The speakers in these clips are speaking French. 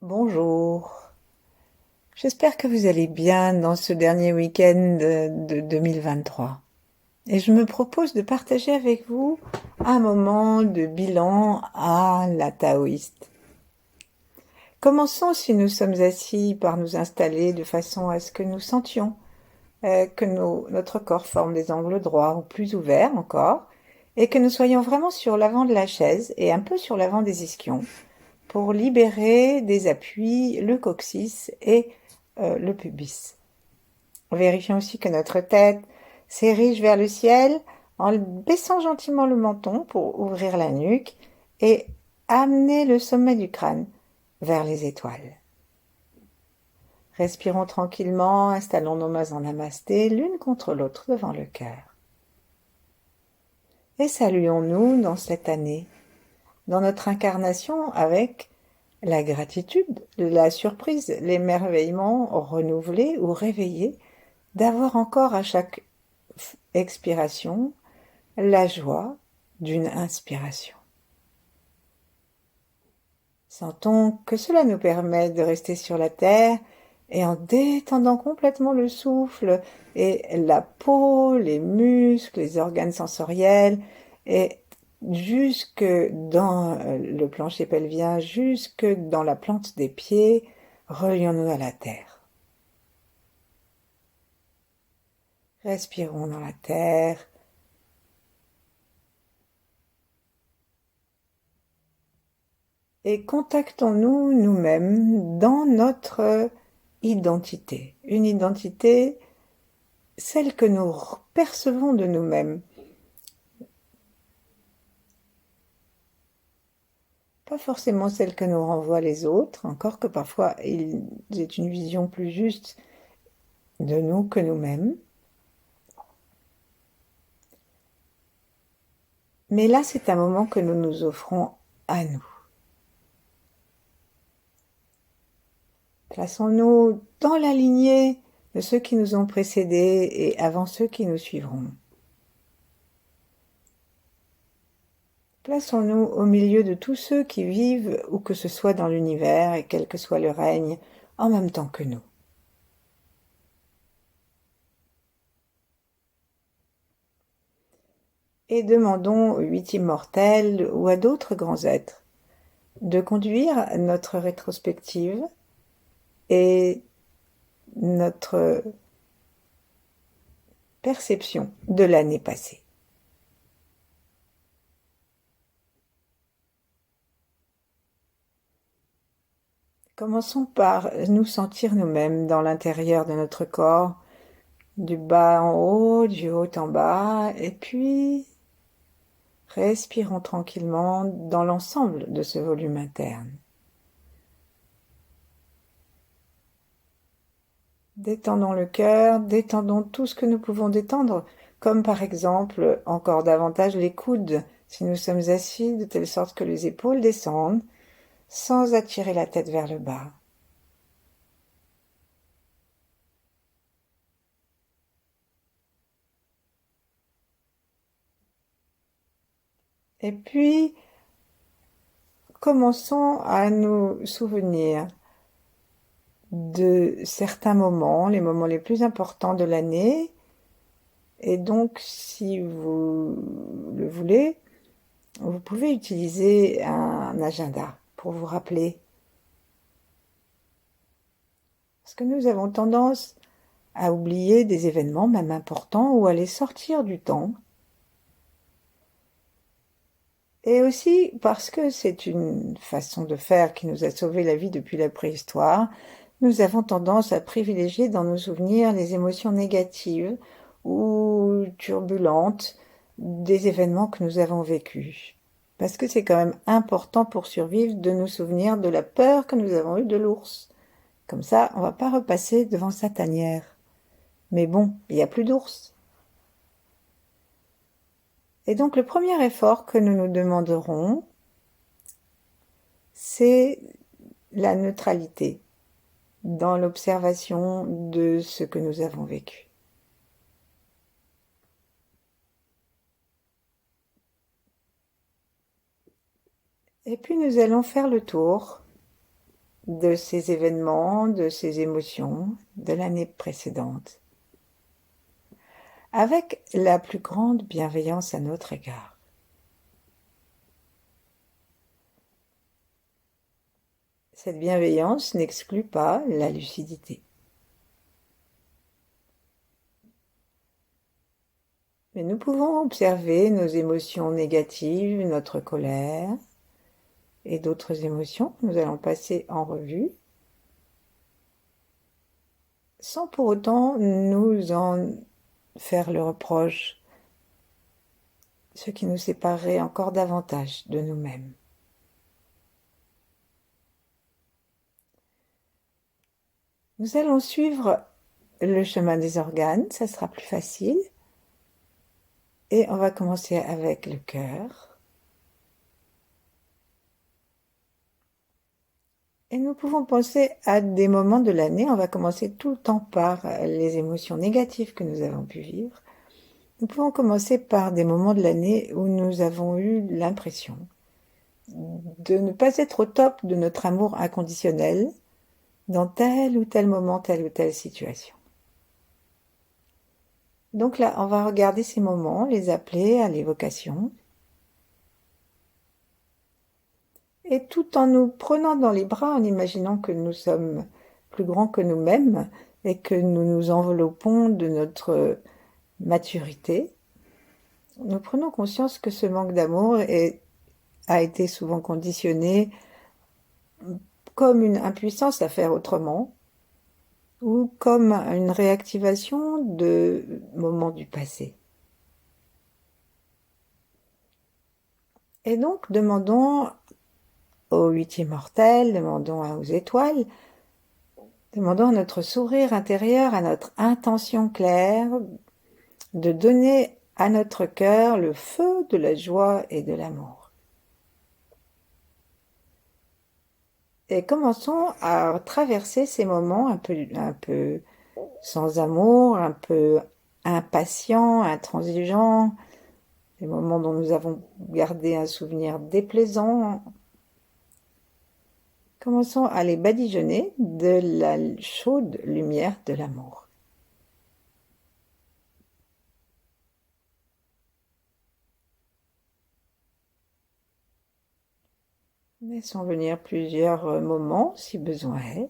Bonjour, j'espère que vous allez bien dans ce dernier week-end de 2023. Et je me propose de partager avec vous un moment de bilan à la taoïste. Commençons si nous sommes assis par nous installer de façon à ce que nous sentions que notre corps forme des angles droits ou plus ouverts encore, et que nous soyons vraiment sur l'avant de la chaise et un peu sur l'avant des ischions, pour libérer des appuis le coccyx et le pubis. Vérifions aussi que notre tête s'érige vers le ciel en baissant gentiment le menton pour ouvrir la nuque et amener le sommet du crâne vers les étoiles. Respirons tranquillement, installons nos mains en namasté l'une contre l'autre devant le cœur. Et saluons-nous dans cette année, dans notre incarnation avec la gratitude, la surprise, l'émerveillement renouvelé ou réveillé d'avoir encore à chaque expiration la joie d'une inspiration. Sentons que cela nous permet de rester sur la terre et en détendant complètement le souffle et la peau, les muscles, les organes sensoriels et jusque dans le plancher pelvien, jusque dans la plante des pieds, relions-nous à la terre. Respirons dans la terre. Et contactons-nous nous-mêmes dans notre identité. Une identité, celle que nous percevons de nous-mêmes. Pas forcément celle que nous renvoient les autres, encore que parfois ils aient une vision plus juste de nous que nous-mêmes. Mais là, c'est un moment que nous nous offrons à nous. Plaçons-nous dans la lignée de ceux qui nous ont précédés et avant ceux qui nous suivront. Plaçons-nous au milieu de tous ceux qui vivent où que ce soit dans l'univers et quel que soit le règne, en même temps que nous. Et demandons aux huit immortels ou à d'autres grands êtres de conduire notre rétrospective et notre perception de l'année passée. Commençons par nous sentir nous-mêmes dans l'intérieur de notre corps, du bas en haut, du haut en bas, et puis respirons tranquillement dans l'ensemble de ce volume interne. Détendons le cœur, détendons tout ce que nous pouvons détendre, comme par exemple encore davantage les coudes, si nous sommes assis de telle sorte que les épaules descendent, sans attirer la tête vers le bas. Et puis, commençons à nous souvenir de certains moments, les moments les plus importants de l'année. Et donc, si vous le voulez, vous pouvez utiliser un agenda pour vous rappeler. Parce que nous avons tendance à oublier des événements même importants ou à les sortir du temps. Et aussi parce que c'est une façon de faire qui nous a sauvé la vie depuis la préhistoire, nous avons tendance à privilégier dans nos souvenirs les émotions négatives ou turbulentes des événements que nous avons vécus. Parce que c'est quand même important pour survivre de nous souvenir de la peur que nous avons eue de l'ours. Comme ça, on ne va pas repasser devant sa tanière. Mais bon, il n'y a plus d'ours. Et donc le premier effort que nous nous demanderons, c'est la neutralité dans l'observation de ce que nous avons vécu. Et puis nous allons faire le tour de ces événements, de ces émotions de l'année précédente, avec la plus grande bienveillance à notre égard. Cette bienveillance n'exclut pas la lucidité. Mais nous pouvons observer nos émotions négatives, notre colère et d'autres émotions que nous allons passer en revue, sans pour autant nous en faire le reproche, ce qui nous séparerait encore davantage de nous-mêmes. Nous allons suivre le chemin des organes, ça sera plus facile. Et on va commencer avec le cœur. Et nous pouvons penser à des moments de l'année, on va commencer tout le temps par les émotions négatives que nous avons pu vivre. Nous pouvons commencer par des moments de l'année où nous avons eu l'impression de ne pas être au top de notre amour inconditionnel dans tel ou tel moment, telle ou telle situation. Donc là, on va regarder ces moments, les appeler à l'évocation. Et tout en nous prenant dans les bras, en imaginant que nous sommes plus grands que nous-mêmes et que nous nous enveloppons de notre maturité, nous prenons conscience que ce manque d'amour a été souvent conditionné comme une impuissance à faire autrement ou comme une réactivation de moments du passé. Et donc, demandons aux huit immortels, demandons aux étoiles, demandons à notre sourire intérieur, à notre intention claire, de donner à notre cœur le feu de la joie et de l'amour. Et commençons à traverser ces moments un peu sans amour, un peu impatients, intransigeants, des moments dont nous avons gardé un souvenir déplaisant. Commençons à les badigeonner de la chaude lumière de l'amour. Laissons venir plusieurs moments si besoin est.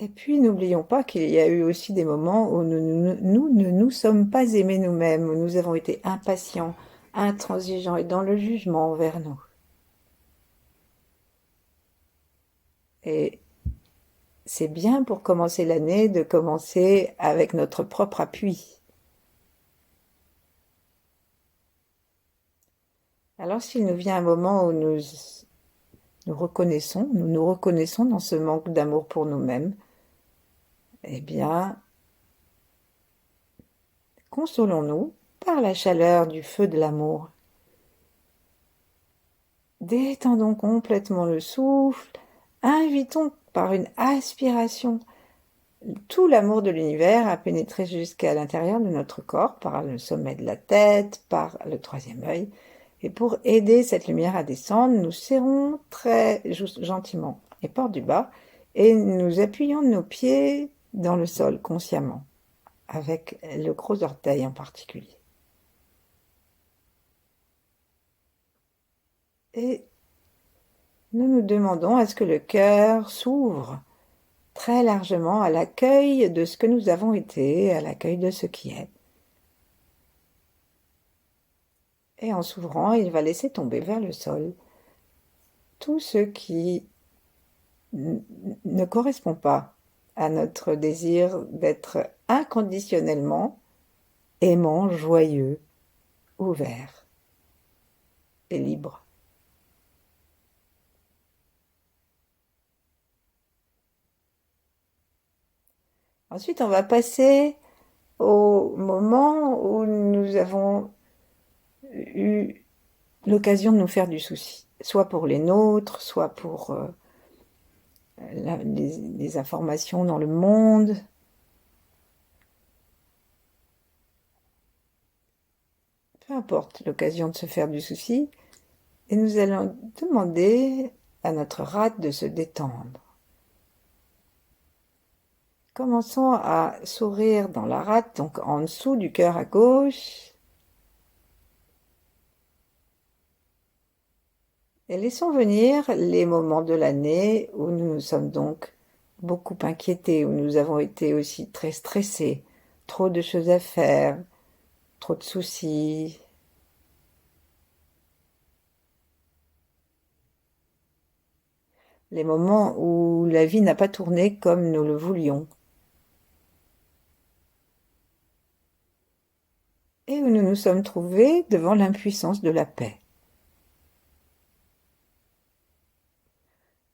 Et puis n'oublions pas qu'il y a eu aussi des moments où nous ne nous sommes pas aimés nous-mêmes, où nous avons été impatients, intransigeants et dans le jugement envers nous. Et c'est bien pour commencer l'année de commencer avec notre propre appui. Alors s'il nous vient un moment où nous nous reconnaissons dans ce manque d'amour pour nous-mêmes, eh bien, consolons-nous par la chaleur du feu de l'amour. Détendons complètement le souffle, invitons par une aspiration tout l'amour de l'univers à pénétrer jusqu'à l'intérieur de notre corps, par le sommet de la tête, par le troisième œil. Et pour aider cette lumière à descendre, nous serrons très gentiment les portes du bas et nous appuyons nos pieds dans le sol consciemment, avec le gros orteil en particulier. Et nous nous demandons à ce que le cœur s'ouvre très largement à l'accueil de ce que nous avons été, à l'accueil de ce qui est. Et en s'ouvrant, il va laisser tomber vers le sol tout ce qui ne correspond pas à notre désir d'être inconditionnellement aimant, joyeux, ouvert et libre. Ensuite, on va passer au moment où nous avons eu l'occasion de nous faire du souci, soit pour les nôtres, soit pour les informations dans le monde. peu importe l'occasion de se faire du souci, et nous allons demander à notre rate de se détendre. Commençons à sourire dans la rate, donc en dessous du cœur à gauche. Et laissons venir les moments de l'année où nous nous sommes donc beaucoup inquiétés, où nous avons été aussi très stressés, trop de choses à faire, trop de soucis. Les moments où la vie n'a pas tourné comme nous le voulions. Et où nous nous sommes trouvés devant l'impuissance de la paix.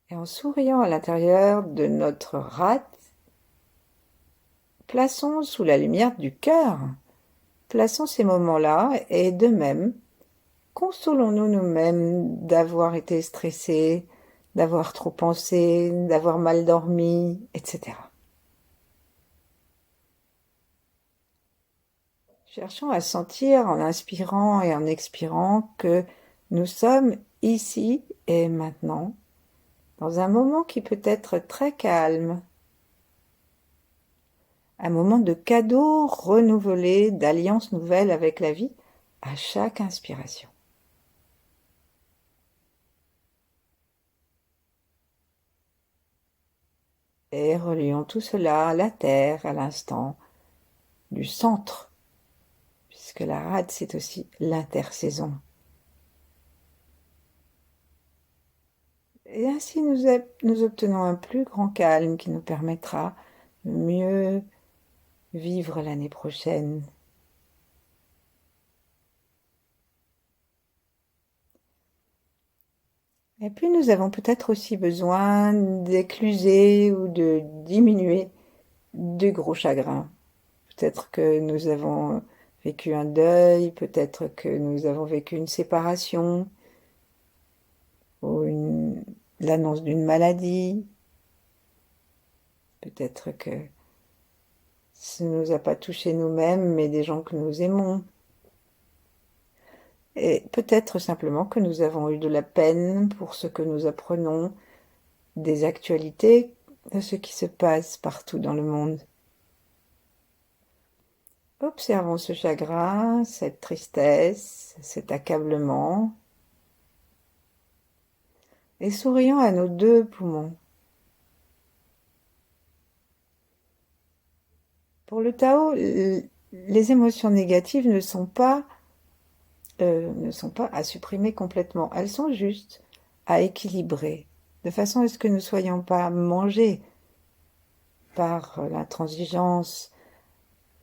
Et en souriant à l'intérieur de notre rate, plaçons sous la lumière du cœur, plaçons ces moments-là et de même, consolons-nous nous-mêmes d'avoir été stressés, d'avoir trop pensé, d'avoir mal dormi, etc. Cherchons à sentir en inspirant et en expirant que nous sommes ici et maintenant, dans un moment qui peut être très calme, un moment de cadeau renouvelé, d'alliance nouvelle avec la vie à chaque inspiration. Et relions tout cela à la terre, à l'instant du centre, puisque la rade, c'est aussi l'intersaison. Et ainsi, nous obtenons un plus grand calme qui nous permettra de mieux vivre l'année prochaine. Et puis, nous avons peut-être aussi besoin d'écluser ou de diminuer de gros chagrins. Peut-être que nous avons vécu un deuil, peut-être que nous avons vécu une séparation ou l'annonce d'une maladie. Peut-être que ça ne nous a pas touché nous-mêmes, mais des gens que nous aimons. Et peut-être simplement que nous avons eu de la peine pour ce que nous apprenons des actualités, de ce qui se passe partout dans le monde. Observons ce chagrin, cette tristesse, cet accablement, et sourions à nos deux poumons. Pour le Tao, les émotions négatives ne sont pas à supprimer complètement. Elles sont juste à équilibrer, de façon à ce que nous ne soyons pas mangés par l'intransigeance,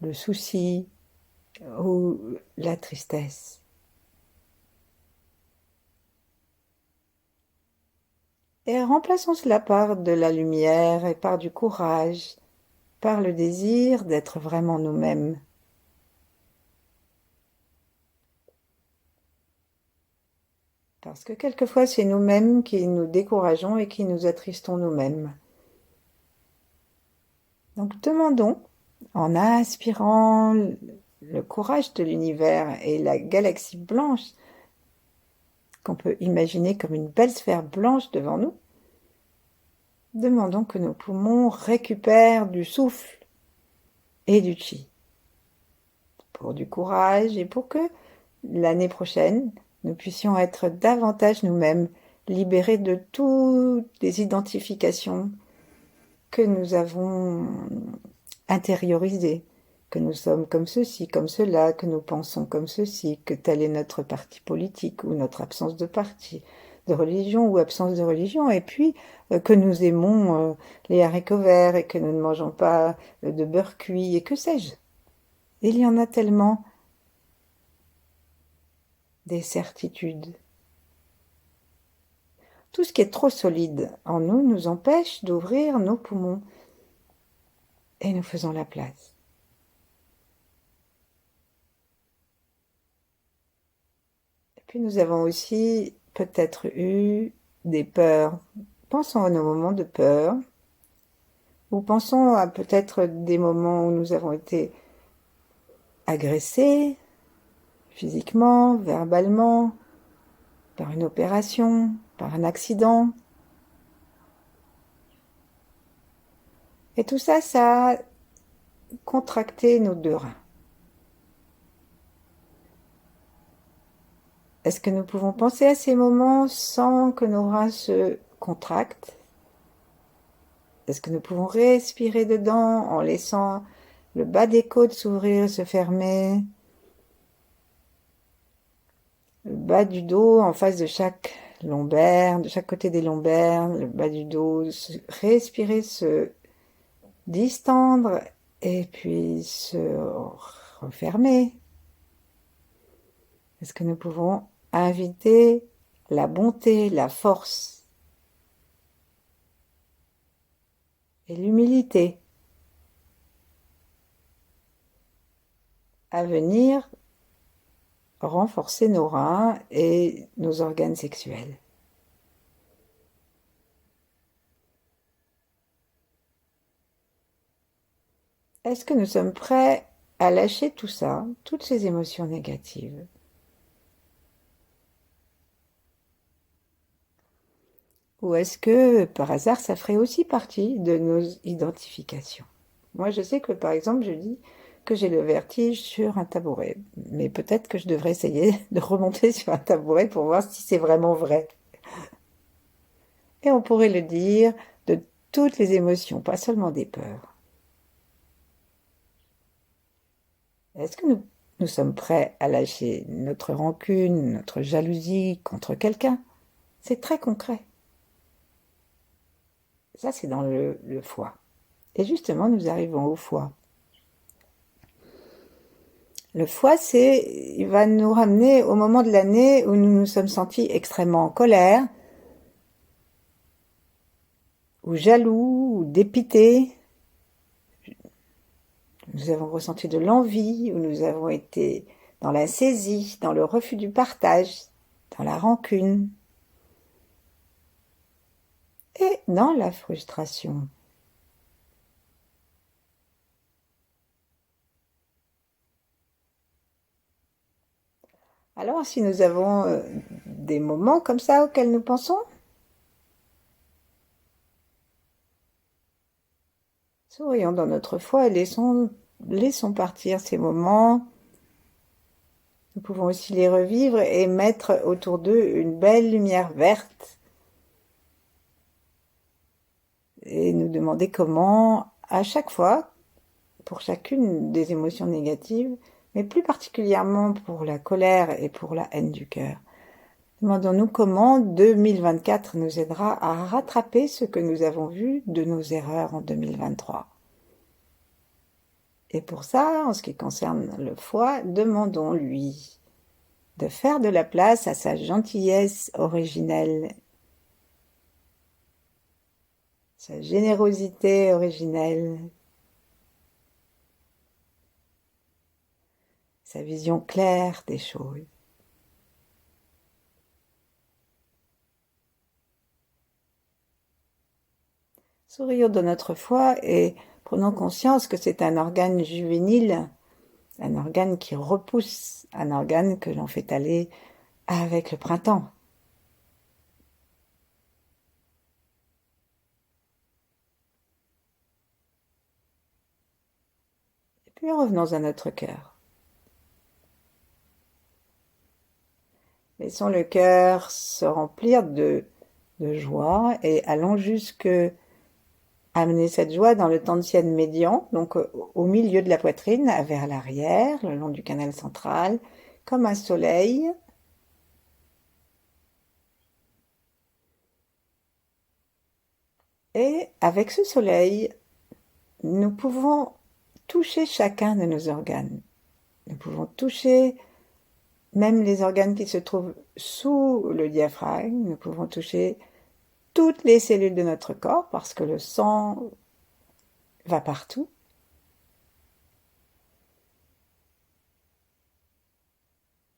le souci ou la tristesse. Et remplaçons cela par de la lumière et par du courage, par le désir d'être vraiment nous-mêmes. Parce que quelquefois, c'est nous-mêmes qui nous décourageons et qui nous attristons nous-mêmes. Donc demandons, en inspirant le courage de l'univers et la galaxie blanche, qu'on peut imaginer comme une belle sphère blanche devant nous, demandons que nos poumons récupèrent du souffle et du chi, pour du courage et pour que l'année prochaine, nous puissions être davantage nous-mêmes, libérés de toutes les identifications que nous avons intériorisées, que nous sommes comme ceci, comme cela, que nous pensons comme ceci, que tel est notre parti politique ou notre absence de parti, de religion ou absence de religion, et puis que nous aimons les haricots verts et que nous ne mangeons pas de beurre cuit et que sais-je. Il y en a tellement des certitudes. Tout ce qui est trop solide en nous nous empêche d'ouvrir nos poumons et nous faisons la place. Et puis nous avons aussi peut-être eu des peurs. Pensons à nos moments de peur ou pensons à peut-être des moments où nous avons été agressés, physiquement, verbalement, par une opération, par un accident. Et tout ça, ça a contracté nos deux reins. Est-ce que nous pouvons penser à ces moments sans que nos reins se contractent? Est-ce que nous pouvons respirer dedans en laissant le bas des côtes s'ouvrir et se fermer? Le bas du dos en face de chaque lombaire, de chaque côté des lombaires, le bas du dos, respirer, se distendre et puis se refermer. Est-ce que nous pouvons inviter la bonté, la force et l'humilité à venir renforcer nos reins et nos organes sexuels? Est-ce que nous sommes prêts à lâcher tout ça, toutes ces émotions négatives? Ou est-ce que, par hasard, ça ferait aussi partie de nos identifications? Moi, je sais que, par exemple, je dis que j'ai le vertige sur un tabouret. Mais peut-être que je devrais essayer de remonter sur un tabouret pour voir si c'est vraiment vrai. Et on pourrait le dire de toutes les émotions, pas seulement des peurs. Est-ce que nous sommes prêts à lâcher notre rancune, notre jalousie contre quelqu'un? C'est très concret. Ça, c'est dans le foie. Et justement, nous arrivons au foie. Le foie, il va nous ramener au moment de l'année où nous nous sommes sentis extrêmement en colère, ou jaloux, ou dépités. Nous avons ressenti de l'envie, où nous avons été dans la saisie, dans le refus du partage, dans la rancune et dans la frustration. Alors, si nous avons des moments comme ça auxquels nous pensons, sourions dans notre foi et laissons partir ces moments. Nous pouvons aussi les revivre et mettre autour d'eux une belle lumière verte et nous demander comment, à chaque fois, pour chacune des émotions négatives, mais plus particulièrement pour la colère et pour la haine du cœur, demandons-nous comment 2024 nous aidera à rattraper ce que nous avons vu de nos erreurs en 2023. Et pour ça, en ce qui concerne le foie, demandons-lui de faire de la place à sa gentillesse originelle, sa générosité originelle, sa vision claire des choses. Sourions de notre foi et prenons conscience que c'est un organe juvénile, un organe qui repousse, un organe que l'on fait aller avec le printemps. Et puis revenons à notre cœur. Laissons le cœur se remplir de joie et allons jusque amener cette joie dans le tantian médian, donc au milieu de la poitrine, vers l'arrière, le long du canal central, comme un soleil. Et avec ce soleil, nous pouvons toucher chacun de nos organes. Nous pouvons toucher même les organes qui se trouvent sous le diaphragme. Nous pouvons toucher toutes les cellules de notre corps parce que le sang va partout.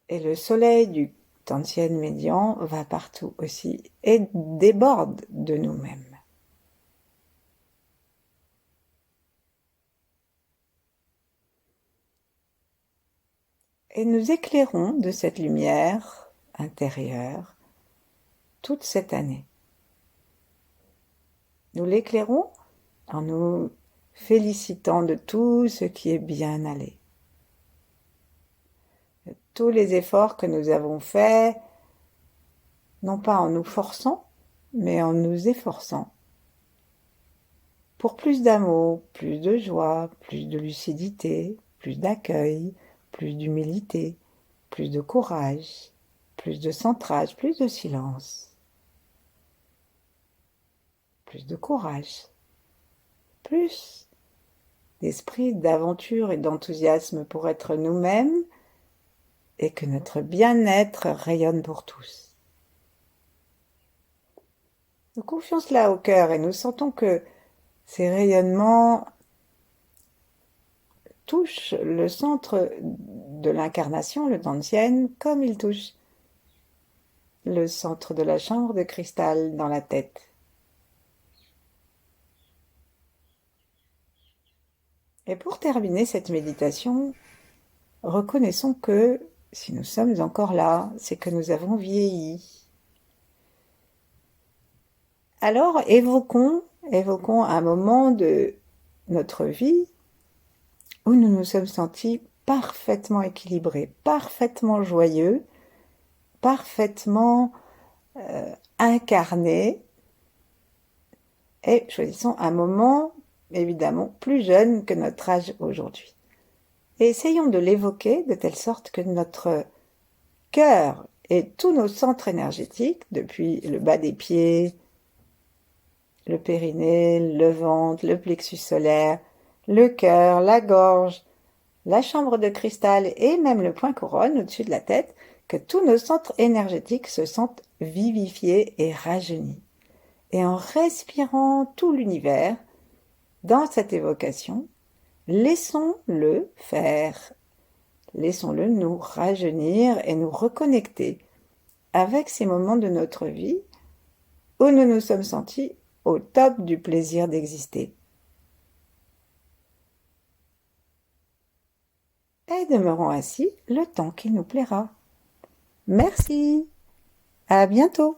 Et le soleil du tantian médian va partout aussi et déborde de nous-mêmes. et nous éclairons de cette lumière intérieure toute cette année. Nous l'éclairons en nous félicitant de tout ce qui est bien allé. De tous les efforts que nous avons faits, non pas en nous forçant, mais en nous efforçant. Pour plus d'amour, plus de joie, plus de lucidité, plus d'accueil, plus d'humilité, plus de courage, plus de centrage, plus de silence, plus de courage, plus d'esprit d'aventure et d'enthousiasme pour être nous-mêmes et que notre bien-être rayonne pour tous. Nous confions cela au cœur et nous sentons que ces rayonnements touchent le centre de l'incarnation, le Dantian, comme ils touchent le centre de la chambre de cristal dans la tête. Et pour terminer cette méditation, reconnaissons que si nous sommes encore là, c'est que nous avons vieilli. Alors évoquons un moment de notre vie où nous nous sommes sentis parfaitement équilibrés, parfaitement joyeux, parfaitement incarnés, et choisissons un moment évidemment plus jeune que notre âge aujourd'hui. Et essayons de l'évoquer de telle sorte que notre cœur et tous nos centres énergétiques, depuis le bas des pieds, le périnée, le ventre, le plexus solaire, le cœur, la gorge, la chambre de cristal et même le point couronne au-dessus de la tête, que tous nos centres énergétiques se sentent vivifiés et rajeunis. Et en respirant tout l'univers dans cette évocation, laissons-le faire. Laissons-le nous rajeunir et nous reconnecter avec ces moments de notre vie où nous nous sommes sentis au top du plaisir d'exister. Et demeurons ainsi le temps qu'il nous plaira. Merci. À bientôt.